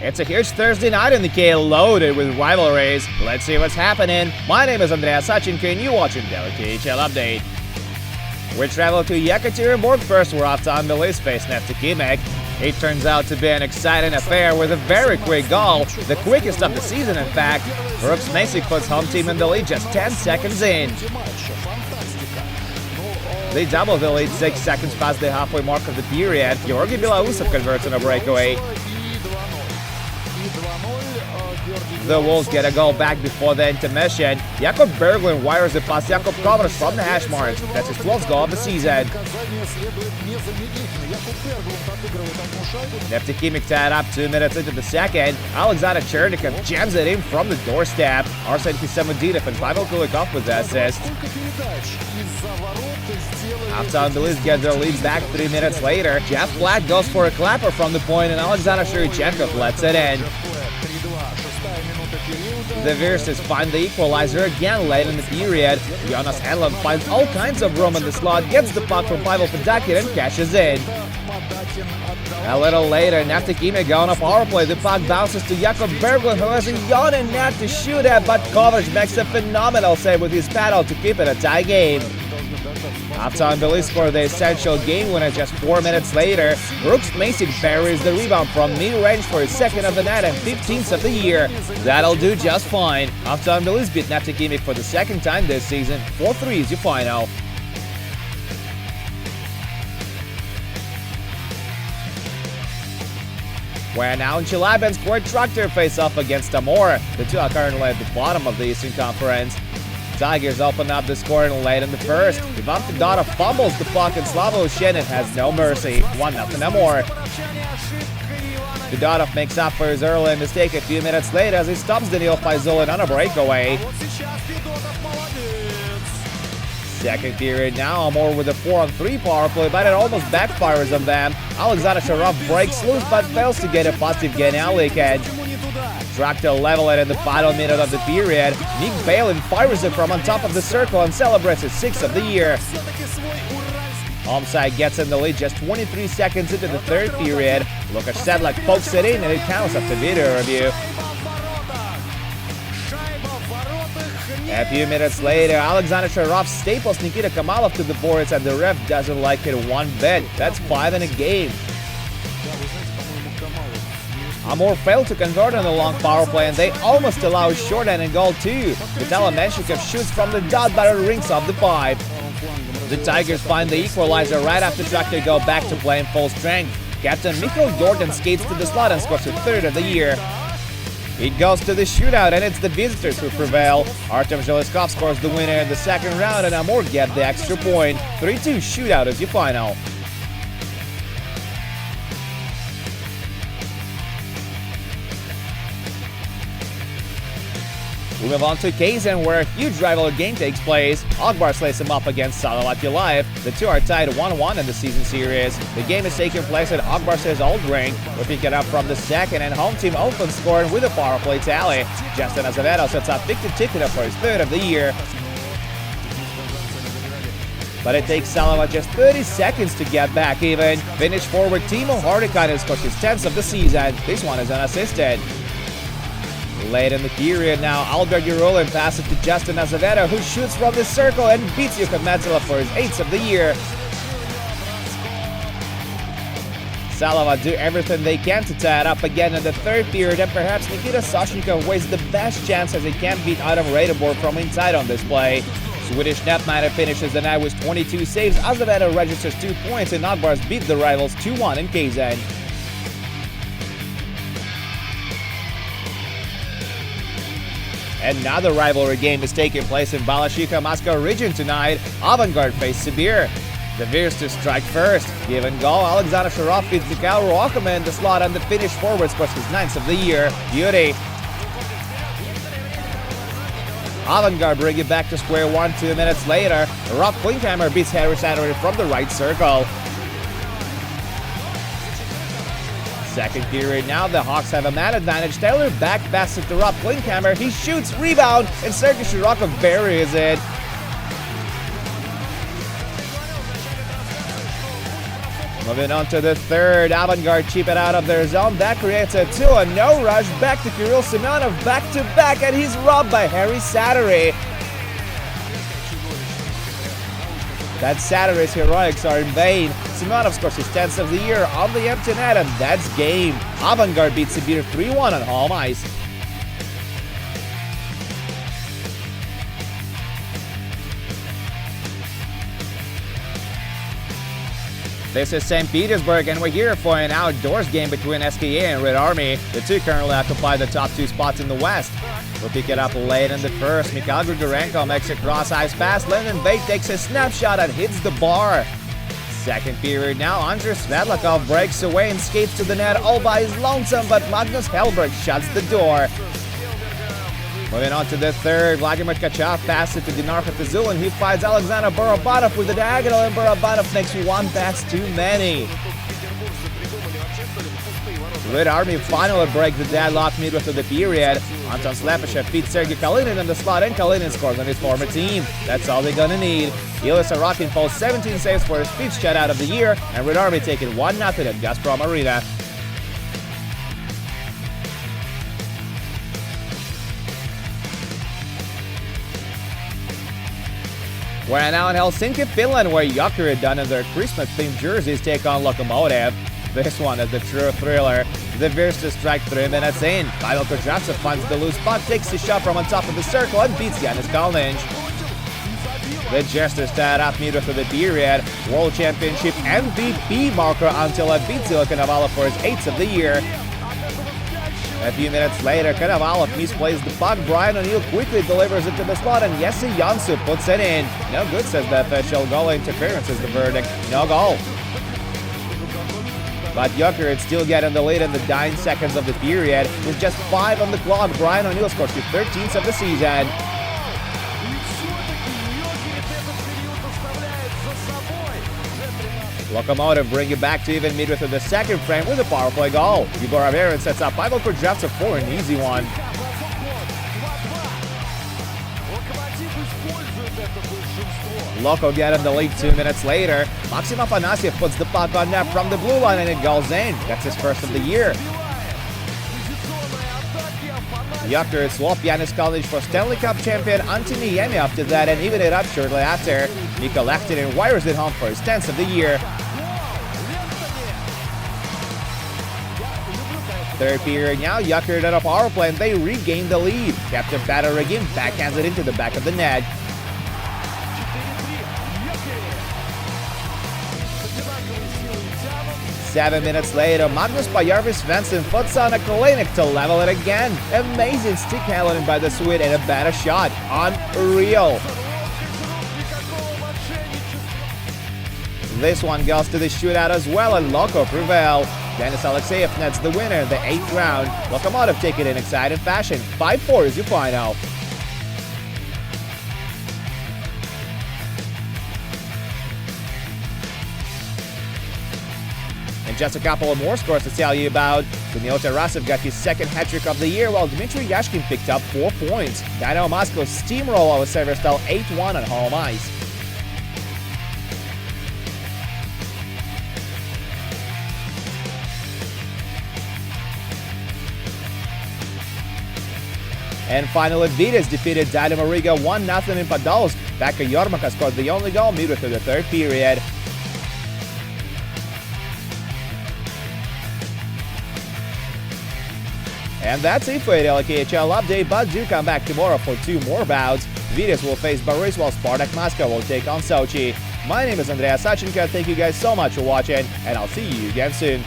It's a huge Thursday night in the KHL, loaded with rivalries. Let's see what's happening. My name is Andreas Sachenko and you're watching Daily KHL Update. We travel to Yekaterinburg first, where Afton Bilis face Neftekimek. It turns out to be an exciting affair with a very quick goal, the quickest of the season in fact. Brooks Masick puts home team in the lead just 10 seconds in. They double the lead 6 seconds past the halfway mark of the period. Georgi Bilausov converts on a breakaway. The Wolves get a goal back before the intermission. Jakub Berglund wires the pass Jakub Kovač from the hash marks. That's his 12th goal of the season. Neftekimek tied up 2 minutes into the second. Alexander Chernikov jams it in from the doorstep. Arsen Hisamudinov and Pavel Kulikov with the assist. Afton Bilis get their lead back 3 minutes later. Jeff Black goes for a clapper from the point and Alexander Shurichenkov lets it in. The Virstas find the equalizer again late in the period. Jonas Enlund finds all kinds of room in the slot, gets the puck from Pavel Fedakin and cashes in. A little later, Neftekimek on a power play. The puck bounces to Jakub Berglund, who has a yawning net to shoot at, but Kovač makes a phenomenal save with his paddle to keep it a tie game. Afton Bilis scored the essential game winner just 4 minutes later. Brooks Masick buries the rebound from mid-range for his second of the night and 15th of the year. That'll do just fine. Afton Bilis beat Neftekimek for the second time this season. 4-3 is your final. Where now in Chelyabinsk and Sport Tractor face off against Amor. The two are currently at the bottom of the Eastern Conference. Tigers open up the scoring late in the first. Ivan Fedorov fumbles the puck and Slava Ushenin has no mercy. 1-0 Amor. Fedorov makes up for his early mistake a few minutes later as he stops Daniil Faizulin on a breakaway. Second period now, Amor with a 4-on-3 power play, but it almost backfires on them. Alexander Sharov breaks loose but fails to get a positive gain on leakage. Tractor level it in the final minute of the period. Nick Balin fires it from on top of the circle and celebrates his 6th of the year. Homeside gets in the lead just 23 seconds into the third period. Lukas Sedlak pokes it in and it counts after video review. A few minutes later, Alexander Sharov staples Nikita Kamalov to the boards and the ref doesn't like it one bit. That's 5 in a game. Amor failed to convert on the long power play and they almost allow a shorthand in goal too. Vitaly Menshikov shoots from the dot but it rings off the pipe. The Tigers find the equalizer right after Tractor go back to playing full strength. Captain Mikhail Jordan skates to the slot and scores his 3rd of the year. It goes to the shootout and it's the visitors who prevail. Artem Zheliskov scores the winner in the second round and Amor get the extra point. 3-2 shootout is your final. We move on to Kazan, where a huge rivalry game takes place. Akbar slays him up against Salavat Yulayev. The two are tied 1-1 in the season series. The game is taking place at Akbar's old rink. We're picking up from the second, and home team opens scoring with a power play tally. Justin Azevedo sets up Victor Tikhonov for his 3rd of the year. But it takes Salavat just 30 seconds to get back even. Finnish forward Timo Hartikainen scores his 10th of the season. This one is unassisted. Late in the period now, Albert Yurulin passes to Justin Azevedo, who shoots from the circle and beats Yukon Metzela for his 8th of the year. Salavat do everything they can to tie it up again in the third period, and perhaps Nikita Soshnikov wastes the best chance as he can't beat Adam Radeborg from inside on this play. Swedish netminder finishes the night with 22 saves. Azevedo registers 2 points, and Akbars beat the rivals 2-1 in Kazan. Another rivalry game is taking place in Balashikha Moscow region tonight. Avangard face Sibir. The Virstas strike first. Given goal, Alexander Sharov feeds Mikhail Rockman in the slot and the Finnish forward scores his 9th of the year. Beauty. Avangard bring it back to square one 2 minutes later. Rob Klinkheimer beats Harry Saturday from the right circle. Second period now, the Hawks have a man advantage. Taylor back passes to Rob Klinkheimer. He shoots, rebound, and Sergei Shirokov buries it. Moving on to the third, Avangard chip it out of their zone. That creates a 2-0 no rush. Back to Kirill Semyonov, back-to-back, and he's robbed by Harry Sattery. That Sattery's heroics are in vain. Semyonov scores his 10th of the year on the empty net, and that's game. Avangard beats Sibir 3-1 on home ice. This is St. Petersburg, and we're here for an outdoors game between SKA and Red Army. The two currently occupy the top two spots in the West. We'll pick it up late in the first. Mikhail Grigorenko makes a cross-ice pass. Lyndon Bate takes a snapshot and hits the bar. Second period now, Andrei Svedlakov breaks away and skates to the net all by his lonesome, but Magnus Hellberg shuts the door. Moving on to the third, Vladimir Tkachev passes it to Dinar Hatazul, and he finds Alexander Barabanov with the diagonal, and Barabanov makes one pass too many. Red Army finally breaks the deadlock midway through the period. Anton Slepyshev beats Sergei Kalinin in the slot, and Kalinin scores on his former team. That's all they're gonna need. Ilya Sorokin pulls 17 saves for his 5th shutout of the year, and Red Army take it 1-0 at Gazprom Arena. We're now in Helsinki, Finland, where Jokerit done in their Christmas-themed jerseys take on Lokomotiv. This one is the true thriller. The Virtus strike 3 minutes in. Pavel Kudryavtsev finds the loose puck, takes a shot from on top of the circle, and beats Yanis Kalninch. The Jesters tied up midway through the period. World Championship MVP marker Antila beats Konovalov for his 8th of the year. A few minutes later, Konovalov misplays the puck. Brian O'Neill quickly delivers it to the slot, and Jesse Jansu puts it in. No good, says the official. Goal interference is the verdict. No goal. But Jokerit still getting the lead in the 9 seconds of the period. With just 5 on the clock, Brian O'Neill scores his 13th of the season. Lokomotiv bring it back to even midway through the second frame with a power play goal. Igor Averin sets up Pavel Kudryavtsev for an easy one. Loko getting the lead 2 minutes later. Maxim Afanasyev puts the puck on net from the blue line, and it goes in. That's his 1st of the year. Jokerit swap Yanis Kalninch for Stanley Cup champion Antoni Niemi after that, and even it up shortly after. Mika Lehtinen wires it home for his 10th of the year. Third period now, Jokerit on a power play, and they regain the lead. Captain Pato Regin backhands it into the back of the net. Seven minutes later, Magnus Bajarvis Svensson puts on a Kalinic to level it again. Amazing stick handling by the Swede and a better shot. Unreal. This one goes to the shootout as well, and Loko prevail. Denis Alexeyev nets the winner in the 8th round. Lokomotiv take it in exciting fashion. 5-4 is your final. And just a couple of more scores to tell you about. Daniil Tarasev got his 2nd hat-trick of the year, while Dmitry Yashkin picked up 4 points. Dynamo Moscow steamroll over Severstal 8-1 on home ice. And finally, Vitas defeated Dynamo Riga 1-0 in Podolsk. Pekka Jormaka scored the only goal midway through the 3rd period. And that's it for a daily KHL update, but do come back tomorrow for 2 more bouts. Vitas will face Boris, while Spartak Moscow will take on Sochi. My name is Andrea Sachenko. Thank you guys so much for watching, and I'll see you again soon.